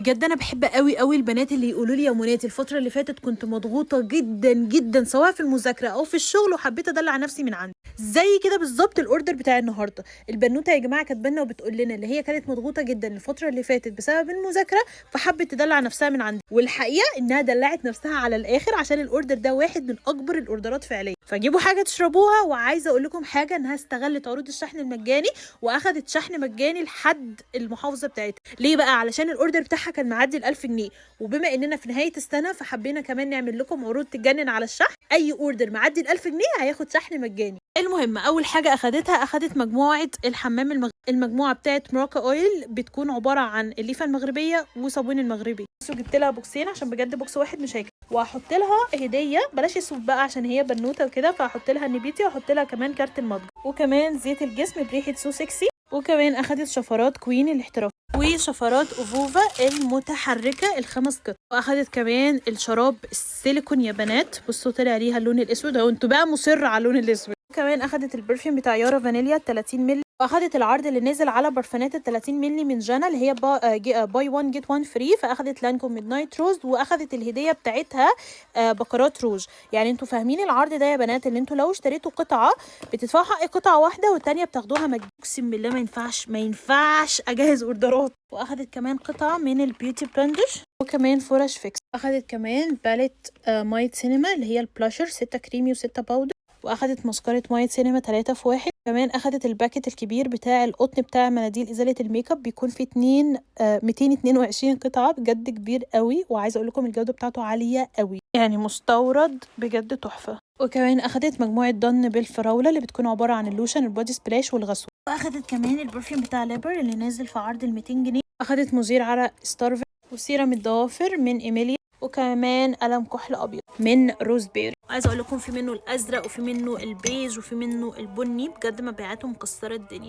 بجد انا بحب قوي قوي البنات اللي يقولوا لي يا منات الفتره اللي فاتت كنت مضغوطه جدا جدا سواء في المذاكره او في الشغل وحبيت ادلع نفسي من عندي. زي كده بالظبط الاوردر بتاع النهارده. البنوته يا جماعه كاتبه لنا وبتقول لنا اللي هي كانت مضغوطه جدا الفتره اللي فاتت بسبب المذاكره، فحبت تدلع نفسها من عندي، والحقيقه انها دلعت نفسها على الاخر عشان الاوردر ده واحد من اكبر الاوردرات فعليا. فجيبوا حاجه تشربوها، وعايزه اقول لكم حاجه انها استغلت عروض الشحن المجاني واخدت شحن مجاني لحد المحافظه بتاعتها. ليه بقى؟ علشان الاوردر بتاعها كان معدي ال1000 جنيه، وبما اننا في نهايه السنه فحبينا كمان نعمل لكم عروض تجنن على الشحن. اي اوردر معدي ال1000 جنيه هياخد شحن مجاني. المهم اول حاجه اخدت مجموعه الحمام المجموعه بتاعت موراكا اويل، بتكون عباره عن الليفه المغربيه وصابون المغربي. بصوا جبت لها بوكسين عشان بجد بوكس واحد مش هيكفي، وهحط لها هديه بلاش اسود بقى عشان هي بنوته وكده، فهحط لها النبيتي واحط لها كمان كارت المضغ وكمان زيت الجسم بريحه سو سكسي. وكمان اخدت شفرات كوين الاحتراف وشفرات اوفوفا المتحركه ال5 قطع، واخدت كمان الشراب السيليكون يا بنات. بصوا طلع ليها اللون الاسود اهو، انتوا بقى مصر على اللون الاسود. وكمان اخدت البرفيوم بتاع يارا فانيليا 30 مللي، واخدت العرض اللي نزل على برفانات ال 30 مللي من جانا اللي هي باي 1 جيت 1 فري، فاخدت لانكوم ميد نايت روز، واخدت الهديه بتاعتها بكرات روج. يعني انتوا فاهمين العرض ده يا بنات، اللي انتوا لو اشتريتوا قطعه بتدفعوا حق قطعه واحده والتانيه بتاخدوها مجاني. اقسم بالله ما ينفعش اجهز اوردرات. واخدت كمان قطعه من البيوتي بلندش وكمان فرش فيكس. اخدت كمان باليت مايت سينما اللي هي البلاشر 6 كريمي و6 باودر، واخدت مسكرة مايت سينما 3 في 1. كمان اخدت الباكت الكبير بتاع القطن بتاع مناديل ازالة الميك اب، بيكون فيه 222 قطعة، بجد كبير قوي. وعايزه اقول لكم الجودة بتاعته عالية قوي، يعني مستورد بجد تحفة. وكمان اخدت مجموعة ضن بالفراولة اللي بتكون عبارة عن اللوشن البودي سبلاش والغسول. واخدت كمان البرفيوم بتاع ليبر اللي نازل في عرض ال 200 جنيه. اخدت مزيل عرق ستارفي وسيرم الضوافر من ايميليا، وكمان قلم كحل ابيض من روز بيري. عايزه اقول لكم في منه الازرق وفي منه البيج وفي منه البني، بجد مبيعاته مكسره الدنيا.